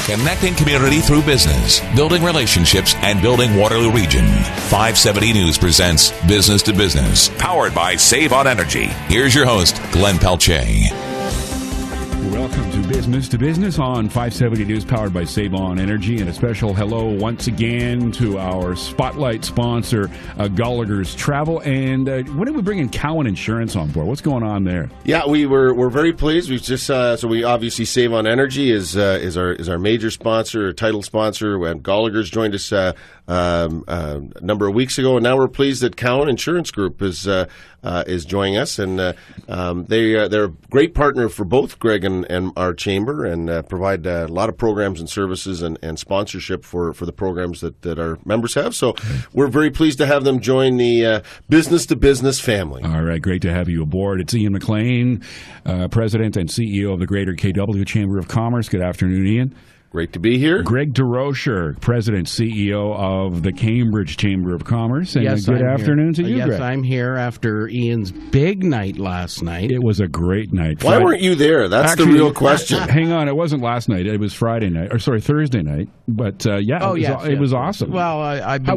Connecting community through business, building relationships, and building Waterloo Region. 570 News presents Business to Business, powered by Save on Energy. Here's your host, Glenn Pelletier. Welcome to Business on 570 News, powered by Save On Energy, and a special hello once again to our spotlight sponsor, Gallagher's Travel. And when did we bring in Cowan Insurance on board? What's going on there? Yeah, we're very pleased. We've just so we obviously Save On Energy is our major sponsor, title sponsor. When Gallagher's joined us a number of weeks ago, and now we're pleased that Cowan Insurance Group is joining us, and they're a great partner for both Greg and our chamber, and provide a lot of programs and services and sponsorship for the programs that our members have. So we're very pleased to have them join the Business to Business family. All right, great to have you aboard. It's Ian McLean, President and CEO of the Greater KW Chamber of Commerce. Good afternoon, Ian. Great to be here. Greg Durocher, President, CEO of the Cambridge Chamber of Commerce. And yes, good afternoon to you, yes, Greg. I'm here after Ian's big night last night. It was a great night. Why weren't you there? That's the real question. Hang on, it wasn't last night. It was Thursday night. But it was awesome. Well,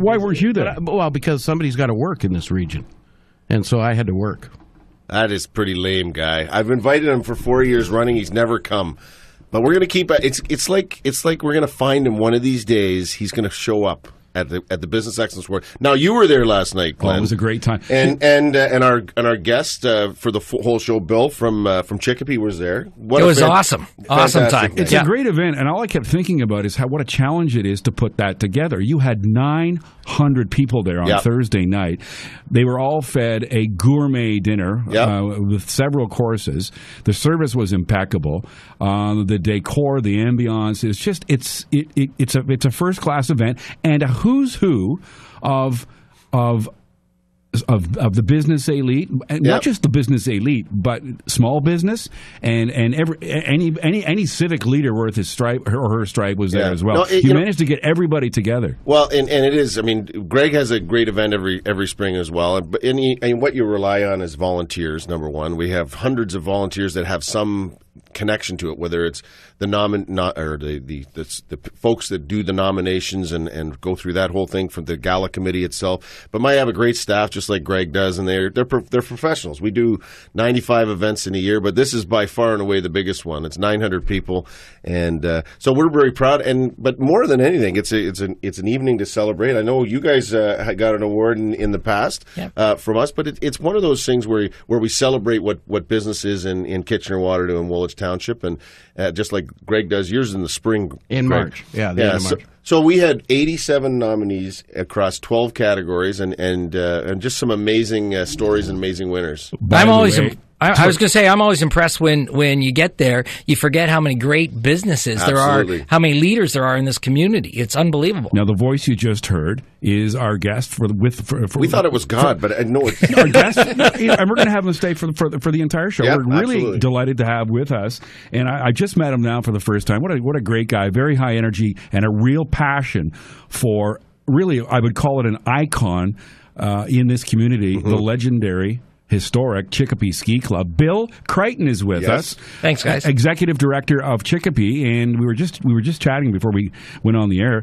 why weren't you there? Well, because somebody's got to work in this region, and so I had to work. That is pretty lame, guy. I've invited him for 4 years running. He's never come. But we're going to keep it. It's like we're going to find him one of these days. He's going to show up at the Business Excellence Award. Now, you were there last night, Glenn. Oh, it was a great time. And our guest for the whole show, Bill from Chicopee, was there. It was awesome. Awesome time. It's a great event, and all I kept thinking about is what a challenge it is to put that together. You had 900 people there on Thursday night. They were all fed a gourmet dinner with several courses. The service was impeccable. The decor, the ambiance, it's a first class event, and a who's who of the business elite, and not just the business elite, but small business, and any civic leader worth his stripe or her stripe was there as well. No, you managed to get everybody together. Well, and it is. I mean, Greg has a great event every spring as well. And what you rely on is volunteers. Number one, we have hundreds of volunteers that have some connection to it, whether it's the folks that do the nominations and go through that whole thing from the gala committee itself. But might have a great staff, just like Greg does, and they're professionals. We do 95 events in a year, but this is by far and away the biggest one. It's 900 people, and so we're very proud. But more than anything, it's an evening to celebrate. I know you guys got an award in the past from us, but it's one of those things where we celebrate what business is in Kitchener-Waterloo and Woolwich Township, and just like Greg does, yours in the spring. In March. The end of March. So we had 87 nominees across 12 categories, and just some amazing stories and amazing winners. I was going to say, I'm always impressed when you get there, you forget how many great businesses there are, how many leaders there are in this community. It's unbelievable. Now, the voice you just heard is our guest we thought it was God, but I know it's our guest, and we're going to have him stay for the entire show. We're really delighted to have with us, and I just met him now for the first time. What a great guy, very high energy, and a real passion for, really, I would call it an icon in this community, the legendary, historic Chicopee Ski Club. Bill Crichton is with us. Thanks, guys. Executive Director of Chicopee, and we were just chatting before we went on the air,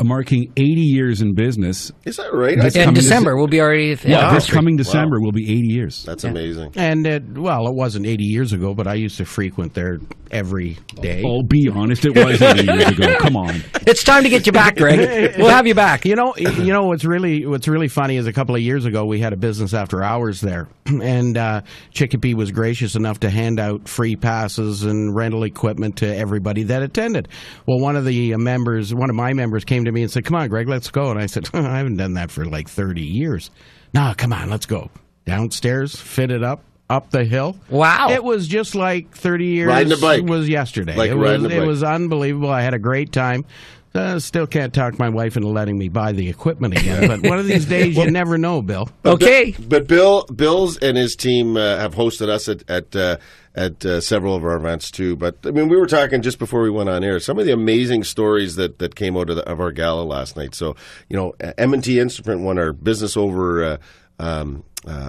marking 80 years in business. Is that right? In December, we'll be already. This coming December will be 80 years. That's amazing. And it wasn't 80 years ago, but I used to frequent there every day. Oh, be honest, it was 80 years ago. Come on. It's time to get you back, Greg. We'll have you back. You know what's really funny is a couple of years ago we had a business after hours there. And Chicopee was gracious enough to hand out free passes and rental equipment to everybody that attended. Well, one of my members came to me and said, "Come on, Greg, let's go." And I said, "I haven't done that for like 30 years. No, come on, let's go." Downstairs, fitted up the hill. Wow. It was just like 30 years riding a bike. Was yesterday. Like riding a bike. It was unbelievable. I had a great time. Still can't talk my wife into letting me buy the equipment again, but one of these days you never know, Bill. Okay. But Bill's and his team have hosted us at several of our events too. But I mean, we were talking just before we went on air, some of the amazing stories that came out of our gala last night. So, M&T Instrument won our Business Over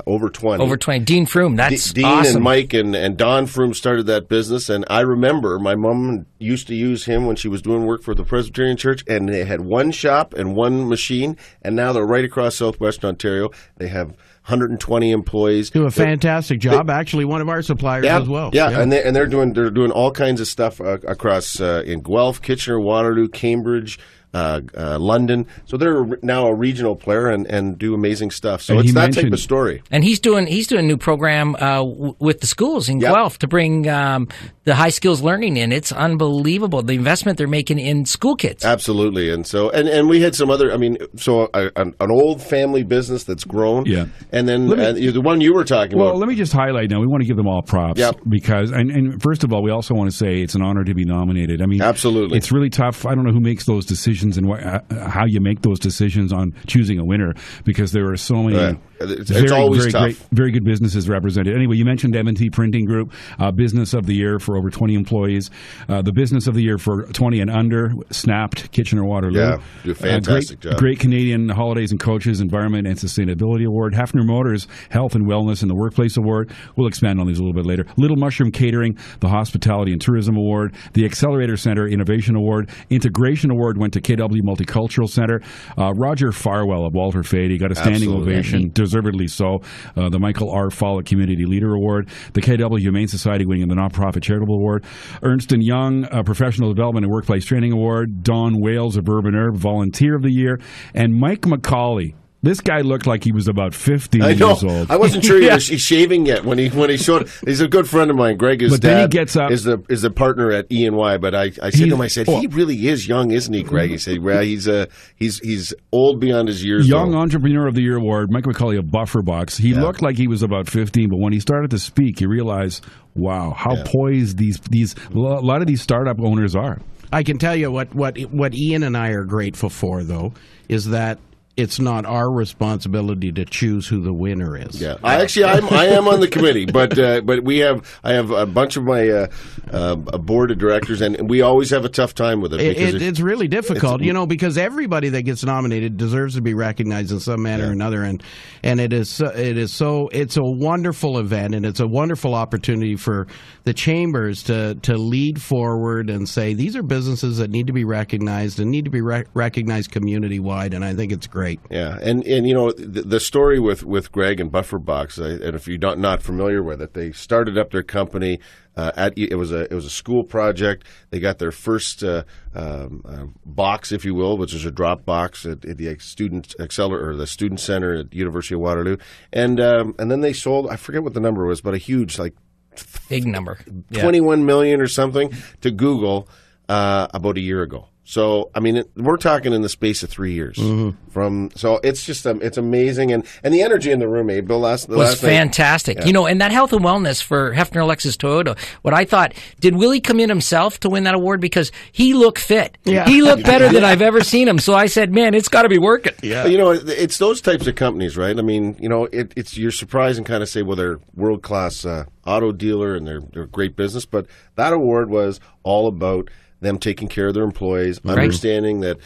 Over 20. Over 20. Dean Froome, that's Dean awesome. and Mike and Don Froome started that business, and I remember my mom used to use him when she was doing work for the Presbyterian Church, and they had one shop and one machine, and now they're right across southwestern Ontario. They have 120 employees. Do a fantastic job. Actually, one of our suppliers as well. Yeah, and they're doing all kinds of stuff across in Guelph, Kitchener, Waterloo, Cambridge, London. So they're now a regional player and do amazing stuff. So it's that type of story. And he's doing a new program with the schools in Guelph to bring the high skills learning in. It's unbelievable, the investment they're making in school kids. Absolutely. And so and we had some other, an old family business that's grown. Yeah. And then the one you were talking about. Well, let me just highlight now. We want to give them all props because, and first of all, we also want to say it's an honor to be nominated. I mean, absolutely. It's really tough. I don't know who makes those decisions and how you make those decisions on choosing a winner, because there are so many it's always tough. Very good businesses represented. Anyway, you mentioned M&T Printing Group, Business of the Year for over 20 employees. The Business of the Year for 20 and under, Snapped, Kitchener-Waterloo. Yeah, do a fantastic job. Great Canadian Holidays and Coaches Environment and Sustainability Award. Hefner Motors Health and Wellness in the Workplace Award. We'll expand on these a little bit later. Little Mushroom Catering, the Hospitality and Tourism Award. The Accelerator Center Innovation Award. Integration Award went to KW Multicultural Center. Roger Farwell of Walter Fade, he got a standing ovation, deservedly so. The Michael R. Follett Community Leader Award. The KW Humane Society winning the Nonprofit Charitable Award. Ernst & Young Professional Development and Workplace Training Award. Don Wales of Urban Herb Volunteer of the Year. And Mike McCauley. This guy looked like he was about 50 years old. I wasn't sure he was shaving yet when he showed. He's a good friend of mine. Greg, his dad, gets up, is the partner at E&Y. But I said to him, I said, he really is young, isn't he, Greg? He said, well, he's old beyond his years. Young Entrepreneur of the Year Award, Mike McCauley of Bufferbox. He looked like he was about 15, but when he started to speak, you realize, wow, how poised these a lot of these startup owners are. I can tell you what Ian and I are grateful for, though, is that it's not our responsibility to choose who the winner is. Yeah, I am on the committee, but I have a bunch of my board of directors, and we always have a tough time with it. It's really difficult, because everybody that gets nominated deserves to be recognized in some manner or another, and it's a wonderful event, and it's a wonderful opportunity for the chambers to lead forward and say these are businesses that need to be recognized and need to be recognized community wide, and I think it's great. Yeah, and the story with Greg and Bufferbox, and if you're not familiar with it, they started up their company. It was a school project. They got their first box, if you will, which is a drop box at the student accelerator or the student center at University of Waterloo, and then they sold. I forget what the number was, but a huge big number, 21 million or something to Google about a year ago. So, we're talking in the space of 3 years. So it's just it's amazing, and the energy in the room, Bill, was fantastic. And that health and wellness for Hefner Lexus Toyota. What I thought, did Willie come in himself to win that award? Because he looked fit. Yeah. He looked better than I've ever seen him. So I said, man, it's got to be working. Yeah. It's those types of companies, right? You're surprised and kind of say, well, they're world class auto dealer and they're great business, but that award was all about them taking care of their employees, understanding that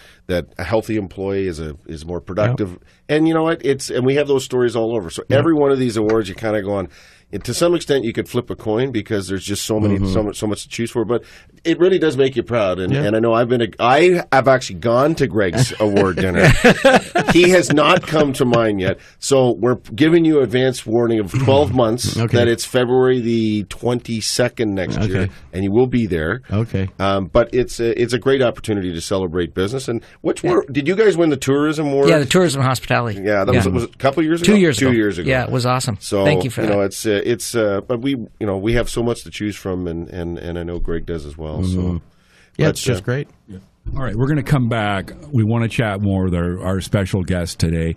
a healthy employee is more productive. Yep. And you know what? And we have those stories all over. So every one of these awards, you kind of go on. To some extent, you could flip a coin because there's just so many, so much to choose for. But it really does make you proud. And I know I have actually gone to Greg's award dinner. He has not come to mine yet. So we're giving you advance warning of 12 months that it's February the 22nd next year, and you will be there. Okay. But it's a great opportunity to celebrate business. And did you guys win the tourism award? Yeah, the tourism and hospitality. Yeah, that was a couple of years ago. 2 years ago. 2 years ago. Yeah, it was awesome. So thank you for that. But we have so much to choose from, and I know Greg does as well. So it's just great. Yeah. All right, we're going to come back. We want to chat more with our special guest today,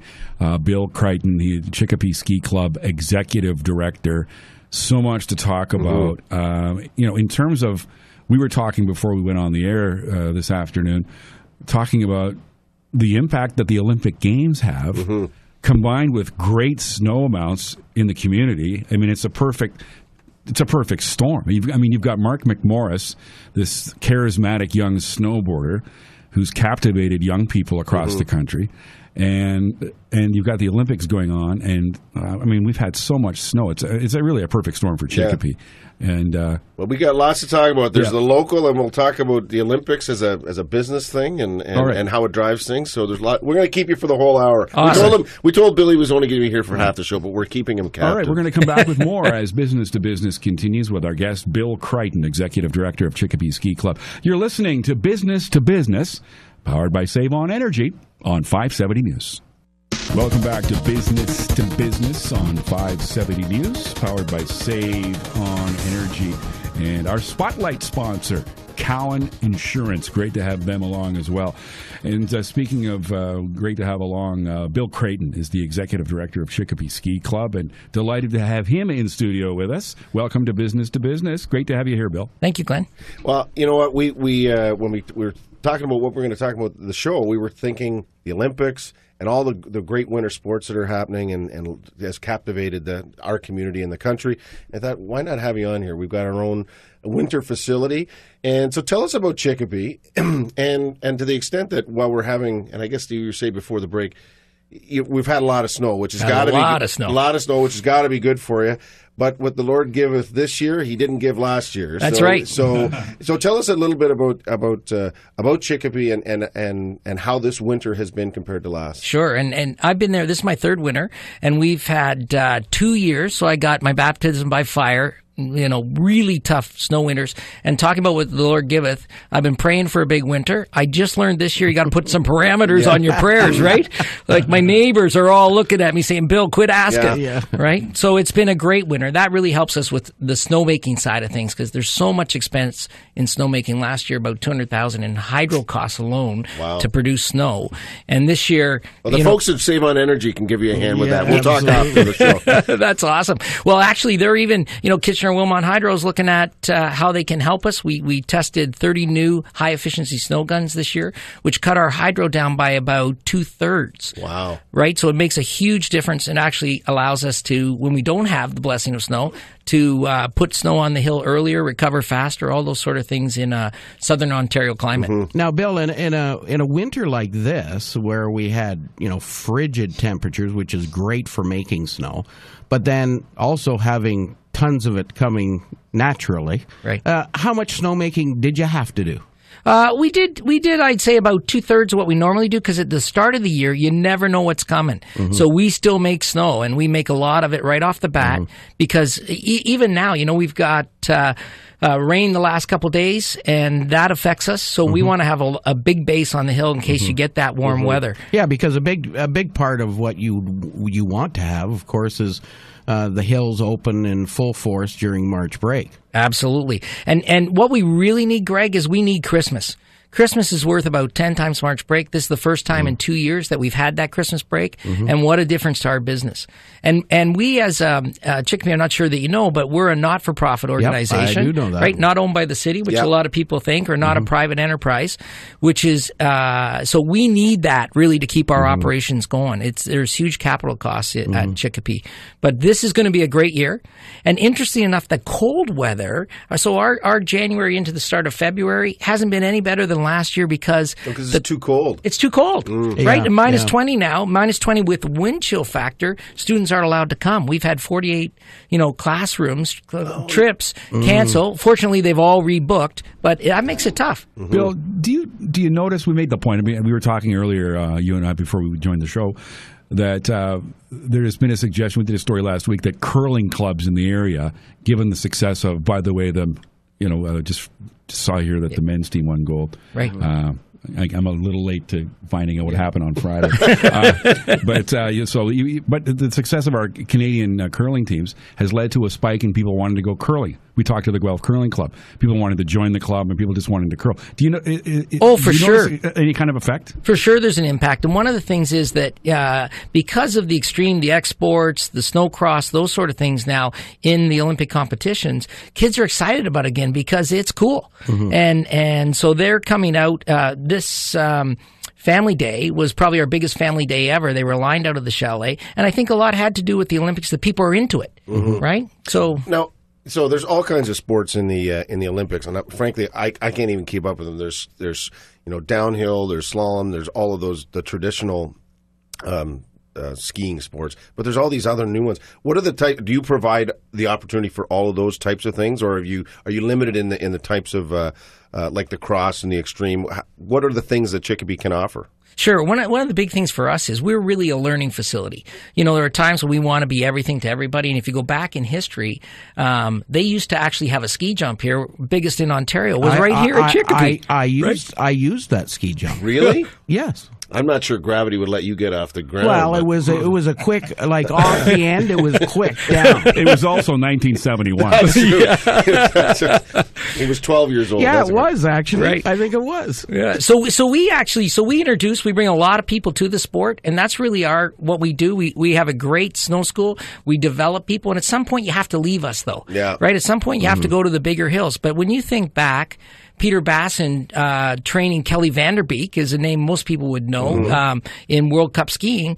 Bill Crichton, the Chicopee Ski Club Executive Director. So much to talk about. In terms of, we were talking before we went on the air this afternoon, talking about the impact that the Olympic Games have. Combined with great snow amounts in the community, it's a perfect storm. You've got Mark McMorris, this charismatic young snowboarder who's captivated young people across the country. and you've got the Olympics going on, and I mean, we've had so much snow. It's really a perfect storm for Chicopee. And well, we got lots to talk about. There's the local, and we'll talk about the Olympics as a business thing and how it drives things. So there's a lot. We're going to keep you for the whole hour. Awesome. We told Billy he was only going to be here for half the show, but we're keeping him captive. All right, we're going to come back with more as Business to Business continues with our guest, Bill Crichton, Executive Director of Chicopee Ski Club. You're listening to Business, powered by Save On Energy on 570 News. Welcome back to Business on 570 News, powered by Save On Energy. And our spotlight sponsor, Cowan Insurance. Great to have them along as well. And speaking of great to have along, Bill Crichton is the Executive Director of Chicopee Ski Club, and delighted to have him in studio with us. Welcome to Business. Great to have you here, Bill. Thank you, Glenn. Well, you know what? We when we were talking about what we're going to talk about the show, we were thinking the Olympics and all the great winter sports that are happening and has captivated our community in the country. I thought, why not have you on here? We've got our own winter facility. And so tell us about Chicopee and to the extent that while we're having, and I guess you say before the break, we've had a lot of snow, which has got to be a lot of snow, which has got to be good for you. But what the Lord giveth this year, He didn't give last year. That's right. So tell us a little bit about Chicopee and how this winter has been compared to last. Sure, and I've been there. This is my third winter, and we've had 2 years. So I got my baptism by fire. Really tough snow winters. And talking about what the Lord giveth, I've been praying for a big winter. I just learned this year you got to put some parameters on your prayers, right? Like my neighbors are all looking at me saying, Bill, quit asking, right? So it's been a great winter. That really helps us with the snowmaking side of things because there's so much expense in snowmaking. Last year, about $200,000 in hydro costs alone to produce snow. And this year... Well, the folks at Save On Energy can give you a hand with that. We'll talk after the show. That's awesome. Well, actually, they're even, Kitchener-Wilmot Hydro is looking at how they can help us. We tested 30 new high-efficiency snow guns this year, which cut our hydro down by about 2/3. Wow. Right? So it makes a huge difference and actually allows us to, when we don't have the blessing of snow, to put snow on the hill earlier, recover faster, all those sort of things in a southern Ontario climate. Mm-hmm. Now, Bill, in a winter like this, where we had frigid temperatures, which is great for making snow, but then also having tons of it coming naturally, right? How much snowmaking did you have to do? We did, I'd say about 2/3 of what we normally do because at the start of the year, you never know what's coming. Mm-hmm. So we still make snow and we make a lot of it right off the bat because even now, we've got rain the last couple days and that affects us. So we want to have a big base on the hill in case you get that warm weather. Yeah, because a big part of what you want to have, of course, is the hills open in full force during March break. Absolutely. And what we really need, Greg, is we need Christmas. Christmas is worth about 10 times March break. This is the first time in 2 years that we've had that Christmas break, and what a difference to our business. And we as Chicopee, I'm not sure that you know, but we're a not-for-profit organization. Yep, I do know that. Right? Not owned by the city, which a lot of people think, or not a private enterprise, which is, so we need that really to keep our operations going. There's huge capital costs at Chicopee. But this is going to be a great year. And interesting enough, the cold weather, so our January into the start of February hasn't been any better than last year because it's too cold. It's too cold, right? And minus 20 now, minus 20 with wind chill factor. Students aren't allowed to come. We've had 48, classrooms, trips cancel. Fortunately, they've all rebooked, but that makes it tough. Bill, do you notice we made the point? I mean, we were talking earlier, you and I, before we joined the show, that there has been a suggestion. We did a story last week that curling clubs in the area, given the success of, by the way, just saw here that the men's team won gold. Right. I'm a little late to finding out what happened on Friday. But the success of our Canadian curling teams has led to a spike in people wanting to go curling. We talked to the Guelph Curling Club. People wanted to join the club, and people just wanted to curl. Do you know? For sure. Any kind of effect? For sure, there's an impact. And one of the things is that because of the extreme, the exports, the snowcross, those sort of things now in the Olympic competitions, kids are excited about it again because it's cool. And so they're coming out. This family day was probably our biggest family day ever. They were lined out of the chalet, and I think a lot had to do with the Olympics. The people are into it, right? So now, there's all kinds of sports in the Olympics, and frankly, I can't even keep up with them. There's downhill, there's slalom, there's all of those the traditional skiing sports, but there's all these other new ones. What are the type? Do you provide the opportunity for all of those types of things, or are you limited in the types of like the cross and the extreme? What are the things that Chicopee can offer? Sure. One of the big things for us is we're really a learning facility. You know, there are times when we want to be everything to everybody. And if you go back in history, they used to actually have a ski jump here. Biggest in Ontario was right here at Chicopee. I used that ski jump. Really? Yes. I'm not sure gravity would let you get off the ground. Well, it was a quick, like off the end, it was quick down. It was also 1971. He was 12 years old. Yeah, it was actually. Right. I think it was. Yeah. So we bring a lot of people to the sport, and that's really what we do. We have a great snow school. We develop people, and at some point you have to leave us, though. Yeah. Right. At some point you have to go to the bigger hills. But when you think back, Peter Basson training Kelly Vanderbeek is a name most people would know in World Cup skiing.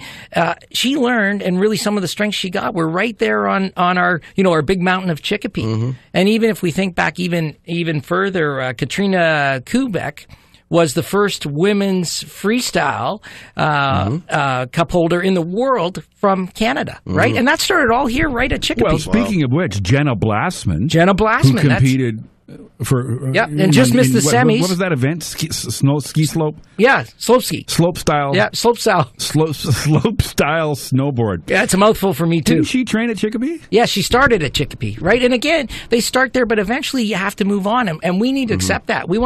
She learned, and really some of the strengths she got were right there on our our big mountain of Chicopee. And even if we think back even further, Katrina Kubek was the first women's freestyle cup holder in the world from Canada, right? And that started all here right at Chicopee. Well, speaking of which, Jenna Blassman, who competed for and just missed the semis. What was that event? Ski slope? Yeah, slope ski. Slope style. Yeah, slope style. Slope style snowboard. Yeah, it's a mouthful for me too. Didn't she train at Chicopee? Yeah, she started at Chicopee, right? And again, they start there, but eventually you have to move on, and we need to accept that. We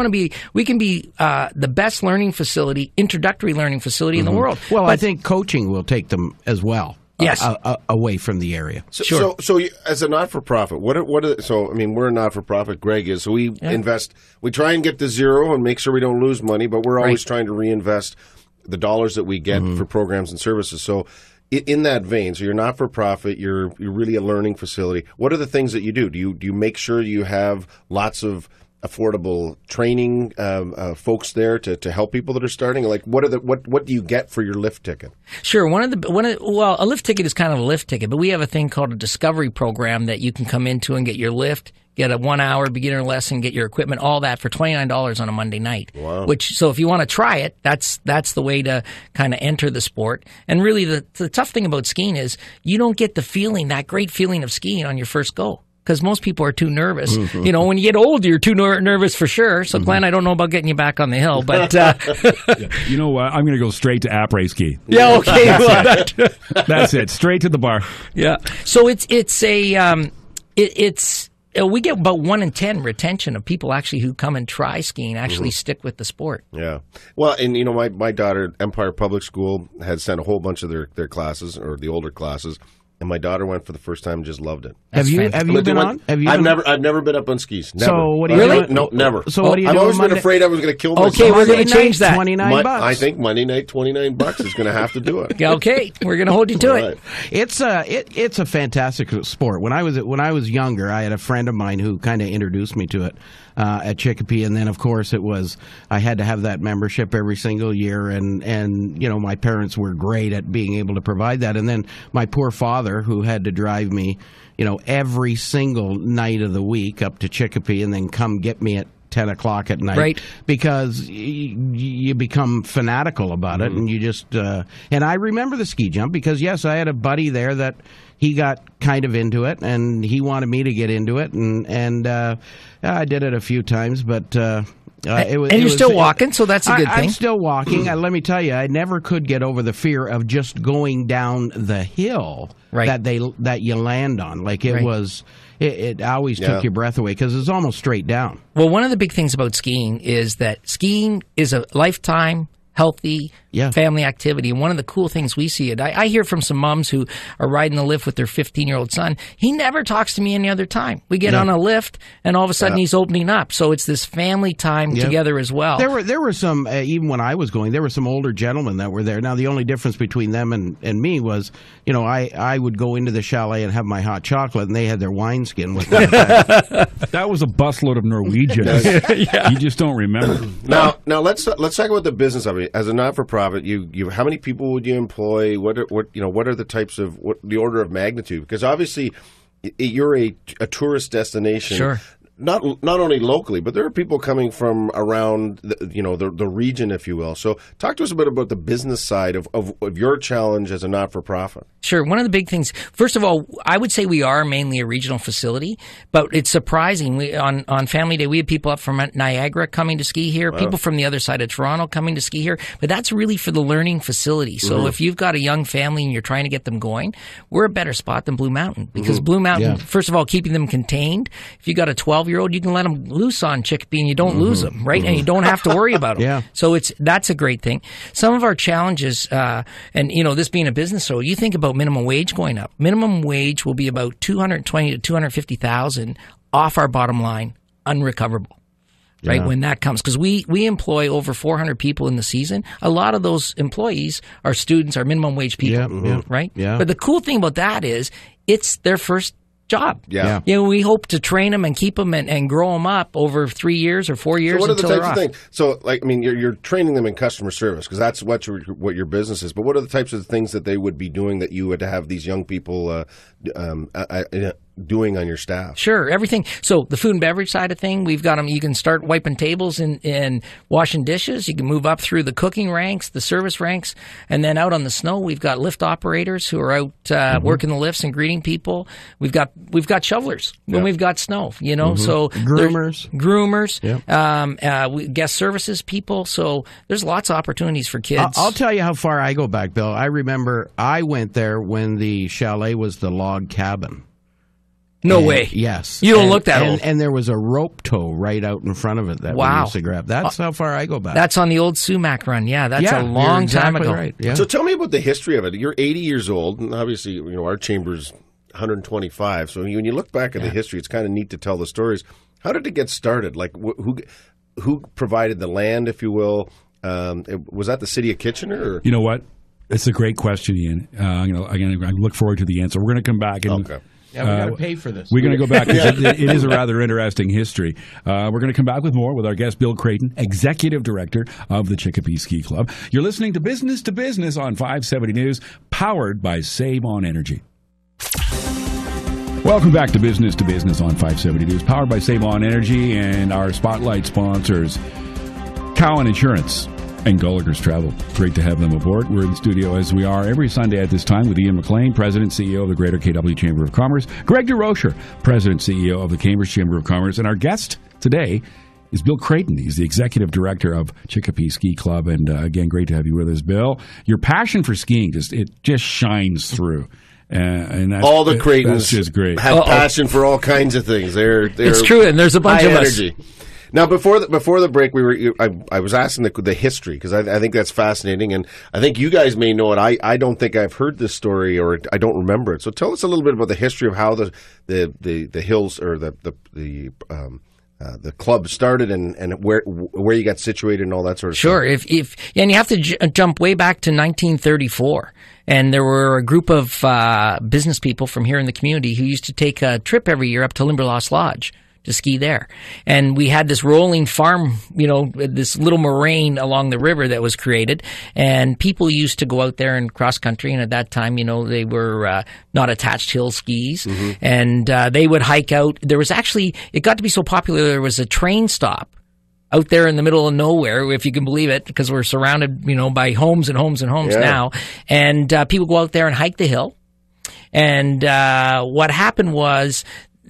can be the best learning facility, introductory learning facility in the world. Well, I think coaching will take them as well. Yes. Away from the area. So as a not-for-profit, so I mean, we're a not-for-profit, Greg is, so we invest, we try and get to zero and make sure we don't lose money, but we're always trying to reinvest the dollars that we get for programs and services. So in that vein, so you're not-for-profit, you're really a learning facility. What are the things that you do? Do you make sure you have lots of affordable training folks there to help people that are starting? Like, what do you get for your lift ticket? Sure. A lift ticket is kind of a lift ticket, but we have a thing called a discovery program that you can come into and get your lift, get a 1-hour beginner lesson, get your equipment, all that for $29 on a Monday night. Wow. So if you want to try it, that's the way to kind of enter the sport. And really the tough thing about skiing is you don't get that great feeling of skiing on your first go. Because most people are too nervous. You know, when you get old, you're too nervous for sure. So, Glenn, I don't know about getting you back on the hill, but you know what? I'm going to go straight to après ski. Yeah, okay. That's it. Straight to the bar. Yeah. So we get about 1 in 10 retention of people actually who come and try skiing actually stick with the sport. Yeah. Well, and my daughter, Empire Public School, had sent a whole bunch of their classes, or the older classes. And my daughter went for the first time and just loved it. Have you been on? I've never been up on skis. Never. So what do you really? No, never. So what do you do? I've always been afraid I was going to kill myself. Okay, we're going to change that. $29. I think Monday night, $29 is going to have to do it. Okay, we're going to hold you to it. It's a fantastic sport. When I was younger, I had a friend of mine who kind of introduced me to it at Chicopee, and then of course I had to have that membership every single year, and my parents were great at being able to provide that, and then my poor father, who had to drive me every single night of the week up to Chicopee and then come get me at 10 o'clock at night, right? Because you become fanatical about it, and you just and I remember the ski jump because yes, I had a buddy there that he got kind of into it, and he wanted me to get into it, and I did it a few times, but. You're still walking, so that's a good thing. I'm still walking. Let me tell you, I never could get over the fear of just going down the hill that you land on. Like it was, it always took your breath away because it's almost straight down. Well, one of the big things about skiing is that skiing is a lifetime healthy family activity. And one of the cool things we see, I hear from some moms who are riding the lift with their 15-year-old son. He never talks to me any other time. We get on a lift, and all of a sudden he's opening up. So it's this family time together as well. There were some, even when I was going, there were some older gentlemen that were there. Now, the only difference between them and me was, I would go into the chalet and have my hot chocolate, and they had their wineskin with them. That was a busload of Norwegians. You just don't remember. Now let's talk about the business of it. As a not-for-profit, you how many people would you employ? What are the types of the order of magnitude? Because obviously, you're a tourist destination. Sure. not only locally, but there are people coming from around the region, if you will. So talk to us a bit about the business side of your challenge as a not-for-profit. Sure. One of the big things, first of all, I would say we are mainly a regional facility, but it's surprising. On Family Day, we had people up from Niagara coming to ski here, people from the other side of Toronto coming to ski here, but that's really for the learning facility. So if you've got a young family and you're trying to get them going, we're a better spot than Blue Mountain, because Blue Mountain, first of all, keeping them contained. If you got a 12-year-old, you can let them loose on Chicopee and you don't lose them, right? And you don't have to worry about them. So that's a great thing. Some of our challenges, and this being a business, so you think about minimum wage going up. Minimum wage will be about $220,000 to $250,000 off our bottom line, unrecoverable. Right, when that comes, because we employ over 400 people in the season. A lot of those employees are students, are minimum wage people, right? Yeah. But the cool thing about that is it's their first job. Yeah. We hope to train them and keep them and grow them up over 3 years or 4 years. So what are the until types of things? So, you're training them in customer service, because that's what your business is. But what are the types of things that they would be doing that you would have these young people doing on your staff? Sure, everything. So the food and beverage side of thing, we've got them. You can start wiping tables and washing dishes. You can move up through the cooking ranks, the service ranks, and then out on the snow, we've got lift operators who are out working the lifts and greeting people. We've got shovelers when we've got snow. So groomers, guest services people. So there's lots of opportunities for kids. I'll tell you how far I go back, Bill. I remember I went there when the chalet was the log cabin. No way. Yes. You don't look that old. And there was a rope tow right out in front of it that we used to grab. That's how far I go back. That's on the old Sumac run. Yeah, that's a long time ago. Right. Yeah. So tell me about the history of it. You're 80 years old, and obviously, our chamber's 125. So when you look back at the history, it's kind of neat to tell the stories. How did it get started? Like, who provided the land, if you will? Was that the city of Kitchener? Or? You know what? It's a great question, Ian. I look forward to the answer. We're going to come back and. Okay. Yeah, we got to pay for this. We're going to go back. It is a rather interesting history. We're going to come back with more with our guest, Bill Creighton, Executive Director of the Chicopee Ski Club. You're listening to Business on 570 News, powered by Save On Energy. Welcome back to Business on 570 News, powered by Save On Energy, and our spotlight sponsors, Cowan Insurance and Gallagher's Travel. Great to have them aboard. We're in the studio, as we are every Sunday at this time, with Ian McLean, President, CEO of the Greater KW Chamber of Commerce, Greg Durocher, President, CEO of the Cambridge Chamber of Commerce, and our guest today is Bill Creighton. He's the Executive Director of Chicopee Ski Club, and again, great to have you with us, Bill. Your passion for skiing, just shines through. And all the Creightons that's just great. Have passion for all kinds of things. It's true, and there's a bunch of energy. Now, before the break, I was asking the history, because I think that's fascinating, and I think you guys may know it. I don't think I've heard this story, or I don't remember it. So tell us a little bit about the history of how the hills, or the club started, and where you got situated and all that sort of stuff. Sure. And you have to jump way back to 1934. And there were a group of business people from here in the community who used to take a trip every year up to Limberlost Lodge to ski there. And we had this rolling farm, this little moraine along the river that was created. And people used to go out there and cross country. And at that time, they were not attached hill skis. Mm-hmm. And they would hike out. There was actually, it got to be so popular, there was a train stop out there in the middle of nowhere, if you can believe it, because we're surrounded, by homes and homes and homes now. And people go out there and hike the hill. And what happened was,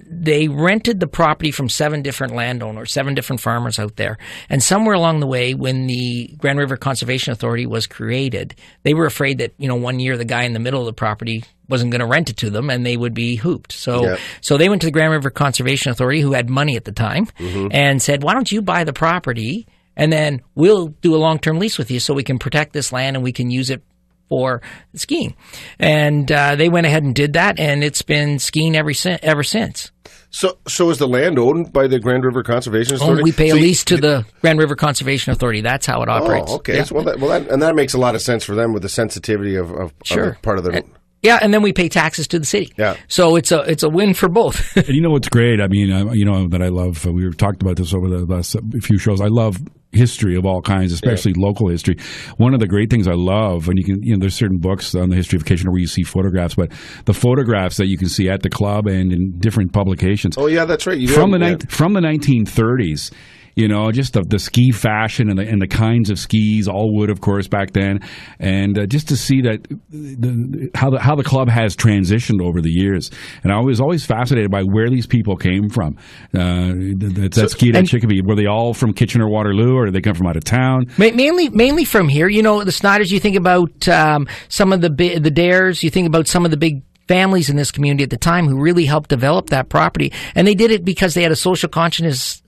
they rented the property from 7 different landowners, 7 different farmers out there. And somewhere along the way, when the Grand River Conservation Authority was created, they were afraid that, one year the guy in the middle of the property wasn't going to rent it to them and they would be hooped. So they went to the Grand River Conservation Authority, who had money at the time, and said, why don't you buy the property and then we'll do a long-term lease with you so we can protect this land and we can use it for skiing. And they went ahead and did that, and it's been skiing ever since. So is the land owned by the Grand River Conservation Authority? We pay a lease to the Grand River Conservation Authority. That's how it operates. Oh, okay. Yeah. So, that makes a lot of sense for them with the sensitivity of part of their. Yeah, and then we pay taxes to the city. Yeah. So it's a win for both. And you know what's great? I mean, that I love. We talked about this over the last few shows. I love history of all kinds, especially local history. One of the great things I love, and there's certain books on the history of Kitchener where you see photographs, but the photographs that you can see at the club and in different publications. Oh yeah, that's right. From the 1930s. Just the ski fashion and the kinds of skis, all wood, of course, back then, and just to see that how the club has transitioned over the years. And I was always fascinated by where these people came from. That skied at Chicopee. Were they all from Kitchener-Waterloo, or did they come from out of town? Mainly from here. The Snyders. You think about some of the Dares. You think about some of the big families in this community at the time who really helped develop that property, and they did it because they had a social consciousness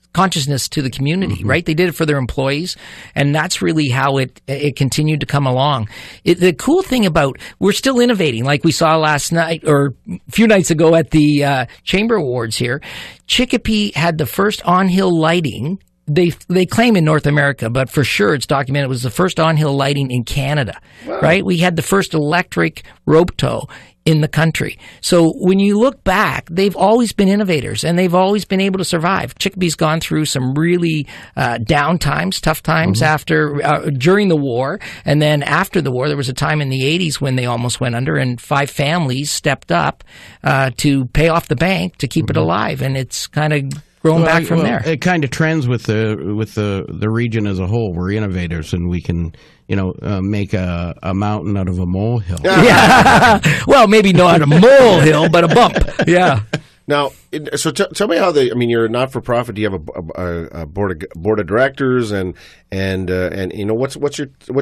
to the community, right? They did it for their employees, and that's really how it continued to come along. The cool thing about, we're still innovating, like we saw last night or a few nights ago at the Chamber Awards here. Chicopee had the first on-hill lighting. They claim in North America, but for sure it's documented it was the first on-hill lighting in Canada, right? We had the first electric rope tow in the country. So when you look back, they've always been innovators, and they've always been able to survive. Chicopee's gone through some really down times, tough times during the war, and then after the war, there was a time in the 80s when they almost went under, and 5 families stepped up to pay off the bank to keep it alive, and it's kind of grown back from there. It kind of trends with the region as a whole. We're innovators, and we can make a mountain out of a molehill. Yeah. Well, maybe not a molehill, but a bump. Yeah. Now, so tell me how you're a not-for-profit. Do you have a board of directors, and what's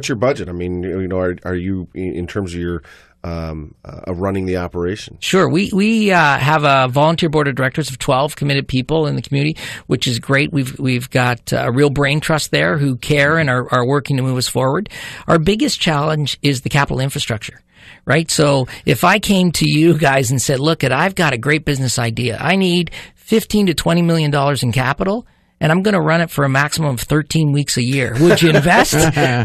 your budget? I mean, are you in terms of your of running the operation? Sure. We have a volunteer board of directors of 12 committed people in the community, which is great. We've got a real brain trust there who care and are working to move us forward. Our biggest challenge is the capital infrastructure. Right? So if I came to you guys and said, look, I've got a great business idea. I need $15 to $20 million in capital, and I'm going to run it for a maximum of 13 weeks a year. Would you invest?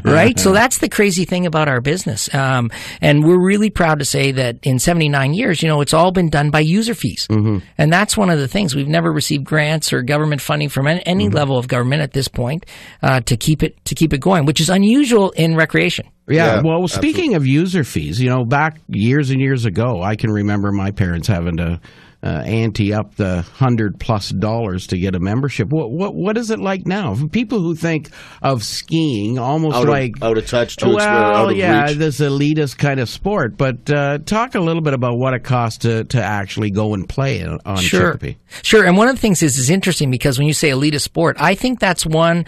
Right? So that's the crazy thing about our business. And we're really proud to say that in 79 years, it's all been done by user fees. And that's one of the things. We've never received grants or government funding from any level of government at this point to keep it going, which is unusual in recreation. Yeah, well, speaking of user fees, back years and years ago, I can remember my parents having to ante up the $100+ to get a membership. What is it like now? For people who think of skiing almost out of touch, out of reach. This elitist kind of sport. But talk a little bit about what it costs to actually go and play on Chicopee. Sure. And one of the things is interesting because when you say elitist sport, I think that's one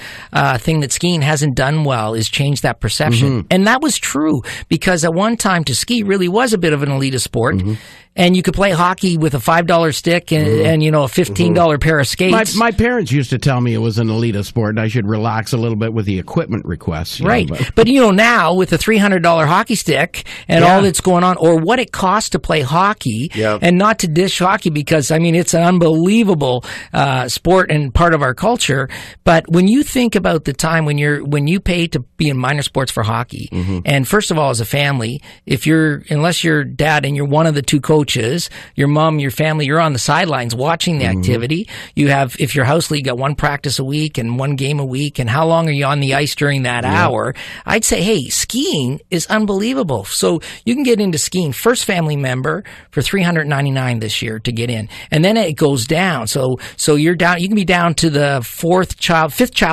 thing that skiing hasn't done well is change that perception. And that was true because at one time to ski really was a bit of an elitist sport. And you could play hockey with a $5 stick and a $15 pair of skates. My parents used to tell me it was an elitist sport and I should relax a little bit with the equipment requests. Right. But now with a $300 hockey stick and all that's going on, or what it costs to play hockey and not to dish hockey because, it's an unbelievable sport and part of our culture. But when you think about the time when you pay to be in minor sports for hockey, and first of all, as a family, unless you're dad and you're one of the two coaches, your mom, your family, you're on the sidelines watching the activity. You have, if your house league, got one practice a week and one game a week, and how long are you on the ice during that hour? I'd say, hey, skiing is unbelievable. So you can get into skiing, first family member for $399 this year to get in. And then it goes down. So you're down, you can be down to the fifth child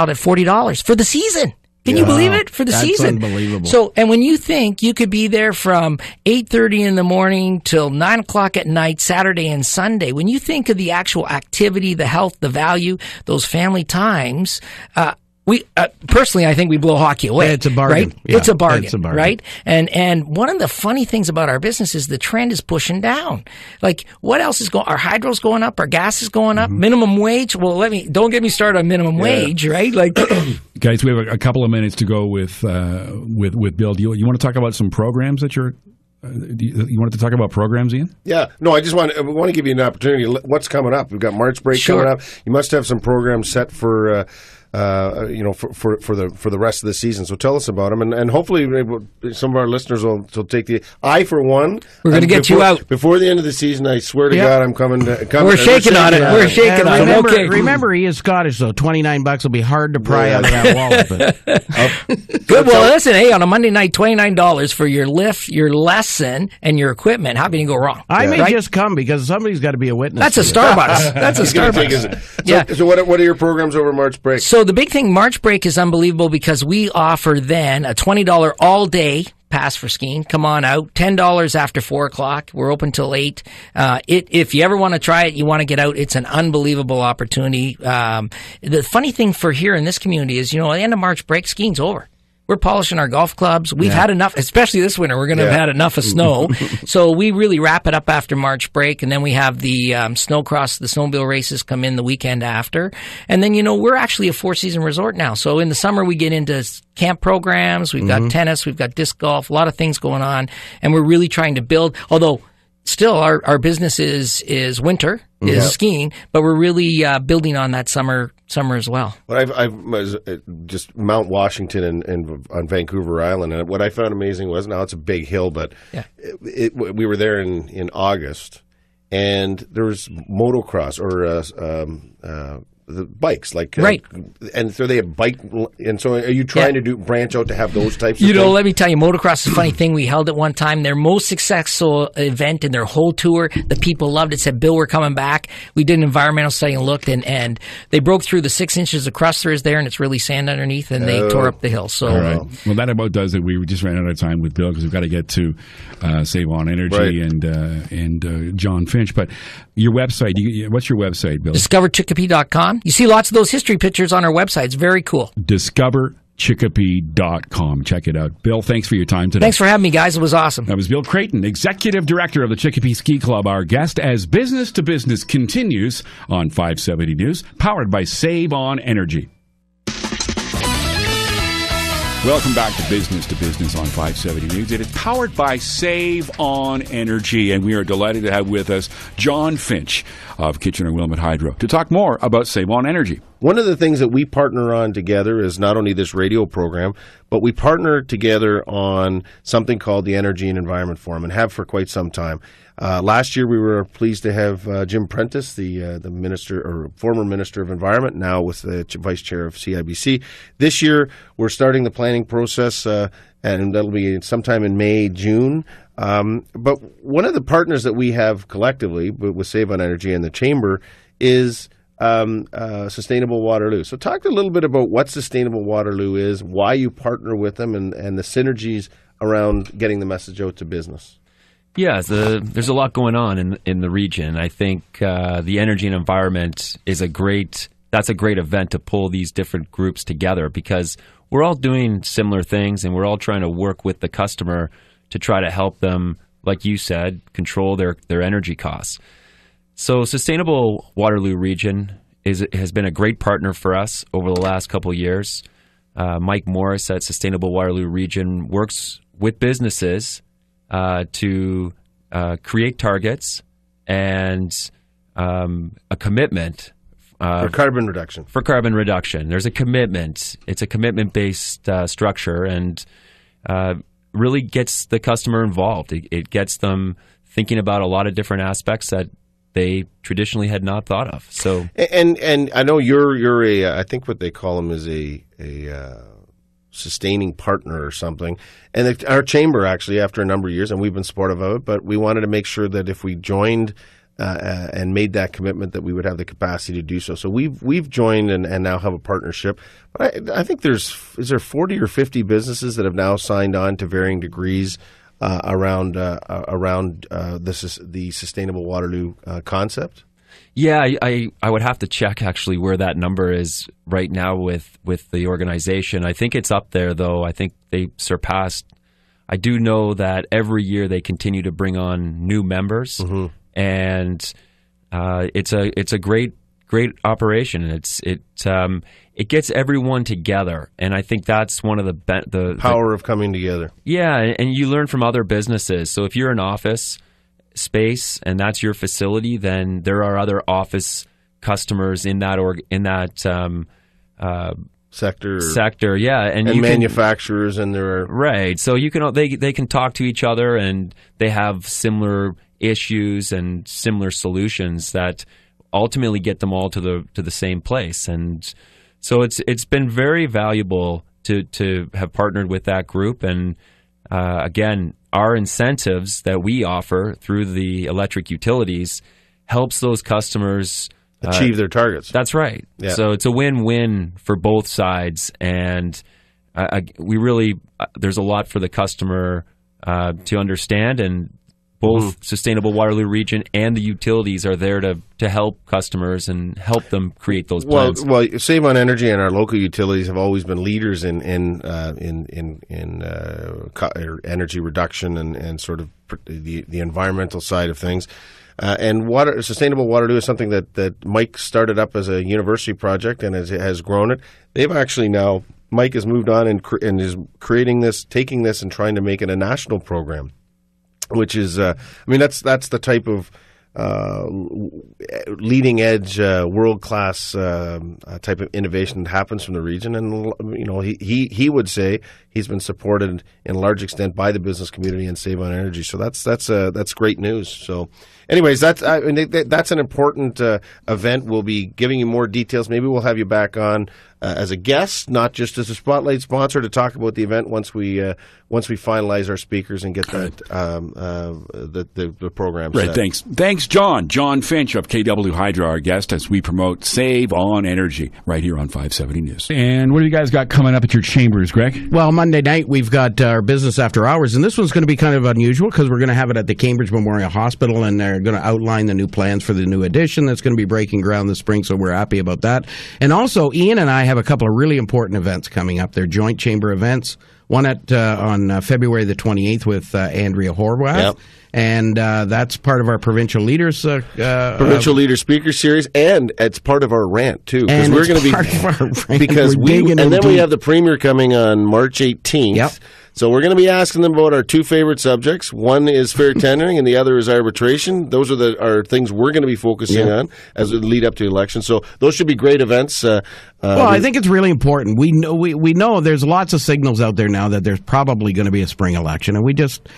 at $40 for the season. Can you believe it? For the season. That's unbelievable. So, and when you think you could be there from 8:30 in the morning till 9 o'clock at night, Saturday and Sunday, when you think of the actual activity, the health, the value, those family times, we personally, I think we blow hockey away. It's a bargain. Right? Yeah, it's a bargain, right? And one of the funny things about our business is the trend is pushing down. Like, what else is going? Our hydro's going up. Our gas is going up. Minimum wage. Well, don't get me started on minimum wage, right? Like, guys, we have a couple of minutes to go with Bill. Do you want to talk about some programs that you're? You wanted to talk about programs, Ian? Yeah. No, I just want to give you an opportunity. What's coming up? We've got March break coming up. You must have some programs set for for the rest of the season. So tell us about them, and hopefully some of our listeners will take the. I, for one, we're going to get you out before the end of the season. I swear to God, I'm coming. We're shaking on it. We're shaking on it. Okay. Remember, he is Scottish, though. $29 will be hard to pry out of that wallet. Good. Well, listen. Hey, on a Monday night, $29 for your lift, your lesson, and your equipment. How can you go wrong? I may just come because somebody's got to be a witness. That's a Starbucks. That's a Starbucks. So what are your programs over March break? So the big thing, March break is unbelievable because we offer then a $20 all day pass for skiing. Come on out. $10 after 4 o'clock. We're open till 8. If you ever want to try it, you want to get out, it's an unbelievable opportunity. The funny thing for here in this community is, at the end of March break, skiing's over. We're polishing our golf clubs. We've had enough, especially this winter. We're going to have had enough of snow. So we really wrap it up after March break. And then we have the snowcross, the snowmobile races come in the weekend after. And then, we're actually a 4-season resort now. So in the summer, we get into camp programs. We've got tennis. We've got disc golf, a lot of things going on. And we're really trying to build, although still our business is winter, is skiing, but we're really building on that summer as well. Well, I've just Mount Washington and on Vancouver Island, and what I found amazing was, now it's a big hill, but we were there in August, and there was motocross or the bikes, right, and so they have bike. And so, are you trying to branch out to have those types of things? Let me tell you, motocross is a funny thing. We held it one time. Their most successful event in their whole tour. The people loved it. Said, "Bill, we're coming back." We did an environmental study and looked, and they broke through the 6 inches of crust there is there, and it's really sand underneath, and they tore up the hill. So, all right. Well, that about does it. We just ran out of time with Bill because we've got to get to Save On Energy and John Finch. But your website, what's your website, Bill? DiscoverChicopee.com. You see lots of those history pictures on our website. It's very cool. DiscoverChicopee.com. Check it out. Bill, thanks for your time today. Thanks for having me, guys. It was awesome. That was Bill Creighton, Executive Director of the Chicopee Ski Club, our guest as Business to Business continues on 570 News, powered by Save On Energy. Welcome back to Business on 570 News. It is powered by Save On Energy, and we are delighted to have with us John Finch of Kitchener-Wilmot Hydro to talk more about Save On Energy. One of the things that we partner on together is not only this radio program, but we partner together on something called the Energy and Environment Forum, and have for quite some time. Last year, we were pleased to have Jim Prentice, the minister or former Minister of Environment, now with the Vice Chair of CIBC. This year, we're starting the planning process, and that'll be sometime in May, June. But one of the partners that we have collectively with Save On Energy and the Chamber is Sustainable Waterloo. So talk a little bit about what Sustainable Waterloo is, why you partner with them, and the synergies around getting the message out to business. Yeah, there's a lot going on in the region. I think the energy and environment is a great event to pull these different groups together, because we're all doing similar things and we're all trying to work with the customer to try to help them, like you said, control their energy costs. So Sustainable Waterloo Region has been a great partner for us over the last couple of years. Mike Morris at Sustainable Waterloo Region works with businesses to create targets and a commitment for carbon reduction. For carbon reduction. There's a commitment. It's a commitment-based structure, and really gets the customer involved. It gets them thinking about a lot of different aspects that they traditionally had not thought of. So, and I know you're a I think what they call them is a sustaining partner or something. And our chamber actually, after a number of years, and we've been supportive of it, but we wanted to make sure that if we joined and made that commitment, that we would have the capacity to do so. So we've joined and now have a partnership. But I think is there 40 or 50 businesses that have now signed on to varying degrees around the Sustainable Waterloo concept? Yeah, I would have to check actually where that number is right now with the organization. I think it's up there, though. I think they surpassed. I do know that every year they continue to bring on new members, mm-hmm. and it's a great operation. It gets everyone together, and I think that's one of the power of coming together. Yeah, and you learn from other businesses. So if you're an office space and that's your facility, then there are other office customers in that sector, yeah, and manufacturers, and there are right. So you can they can talk to each other, and they have similar issues and similar solutions that ultimately get them all to the same place. And so it's been very valuable to have partnered with that group. And again, our incentives that we offer through the electric utilities helps those customers achieve their targets. That's right. Yeah. So it's a win-win for both sides, and we really there's a lot for the customer to understand, and both Sustainable Waterloo Region and the utilities are there to help customers and help them create those plans. Well, Save on Energy and our local utilities have always been leaders in energy reduction and sort of the environmental side of things. And Sustainable Waterloo is something that Mike started up as a university project and has grown it. They've actually now, Mike has moved on and is creating this, taking this and trying to make it a national program, which is, that's the type of leading edge, world class type of innovation that happens from the region. And he would say he's been supported in large extent by the business community and Save on Energy. So that's great news. So, anyways, that's an important event. We'll be giving you more details. Maybe we'll have you back on as a guest, not just as a spotlight sponsor, to talk about the event once we finalize our speakers and get that the program set. Right. Thanks, John Finch of KW Hydro, our guest, as we promote Save on Energy right here on 570 News. And what do you guys got coming up at your chambers, Greg? Well, Monday night we've got our business after hours, and this one's going to be kind of unusual because we're going to have it at the Cambridge Memorial Hospital, and they're going to outline the new plans for the new addition that's going to be breaking ground this spring, so we're happy about that. And also, Ian and I have a couple of really important events coming up. They're joint chamber events. One on February the 28th with Andrea Horwath. Yep. And that's part of our Provincial Leaders Leader Speaker Series, and it's part of our rant too, because we're going to be because we have the Premier coming on March 18th. Yep. So we're going to be asking them about our two favorite subjects. One is fair tendering, and the other is arbitration. Those are our things we're going to be focusing on as we lead up to the election. So those should be great events. I think it's really important. We know there's lots of signals out there now that there's probably going to be a spring election, and we just,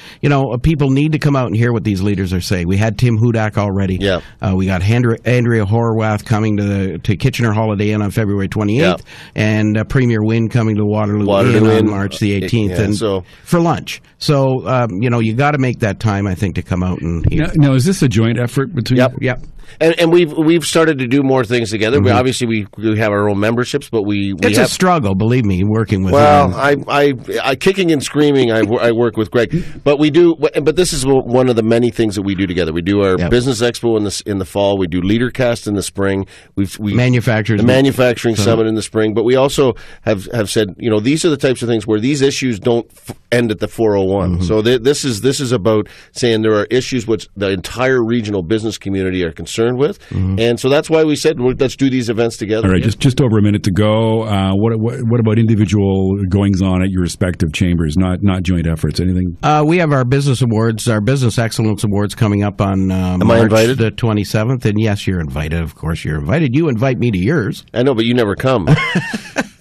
people need to come out and hear what these leaders are saying. We had Tim Hudak already. Yeah. We got Andrea Horwath coming to Kitchener Holiday Inn on February 28th, and Premier Wynne coming to Waterloo Inn on March the 18th. For lunch. So, you got to make that time, I think, to come out and hear. Now, is this a joint effort between? Yep. And we've started to do more things together. Mm-hmm. Obviously, we have our own memberships, but it's a struggle, believe me, working with. Well, I kicking and screaming. I work with Greg, but we do. But this is one of the many things that we do together. We do our business expo in the fall. We do LeaderCast in the spring. We manufacturing summit in the spring. But we also have said, these are the types of things where these issues don't end at the 401. Mm-hmm. So this is about saying there are issues which the entire regional business community are concerned with, and so that's why we said let's do these events together. All right, just over a minute to go. What about individual goings on at your respective chambers, not joint efforts? Anything? We have our business awards, our business excellence awards coming up on March the 27th, and yes, you're invited. Of course, you're invited. You invite me to yours. I know, but you never come.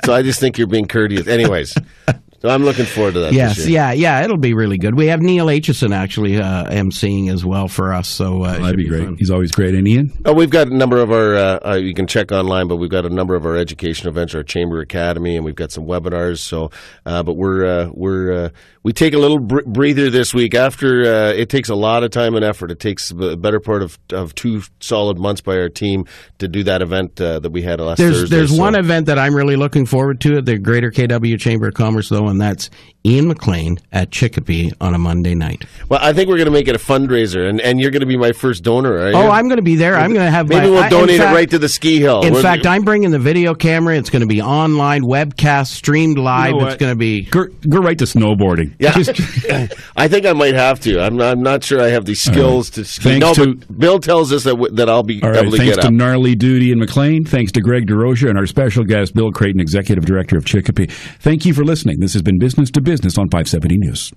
So I just think you're being courteous. Anyways. So I'm looking forward to that. Yes, this year. Yeah, it'll be really good. We have Neil Aitchison actually emceeing as well for us. So that'd be great. Fun. He's always great. And Ian? We've got a number of our. You can check online, but we've got a number of our education events, our Chamber Academy, and we've got some webinars. So, but we take a little breather this week after it takes a lot of time and effort. It takes a better part of 2 solid months by our team to do that event that we had last Thursday. There's one event that I'm really looking forward to at the Greater KW Chamber of Commerce, though, and that's Ian McLean at Chicopee on a Monday night. Well, I think we're going to make it a fundraiser, and you're going to be my first donor, are you? Oh, I'm going to be there. I'm going to have maybe we'll donate it right to the ski hill. In fact, I'm bringing the video camera. It's going to be online, webcast, streamed live. It's going to be... Go right to snowboarding. Yeah. I think I might have to. I'm not sure I have the skills to ski. But Bill tells us that I'll be able to get up. Thanks to Gnarly Duty and McLean. Thanks to Greg Durocher and our special guest, Bill Creighton, Executive Director of Chicopee. Thank you for listening. This has been Business to Business on 570 News.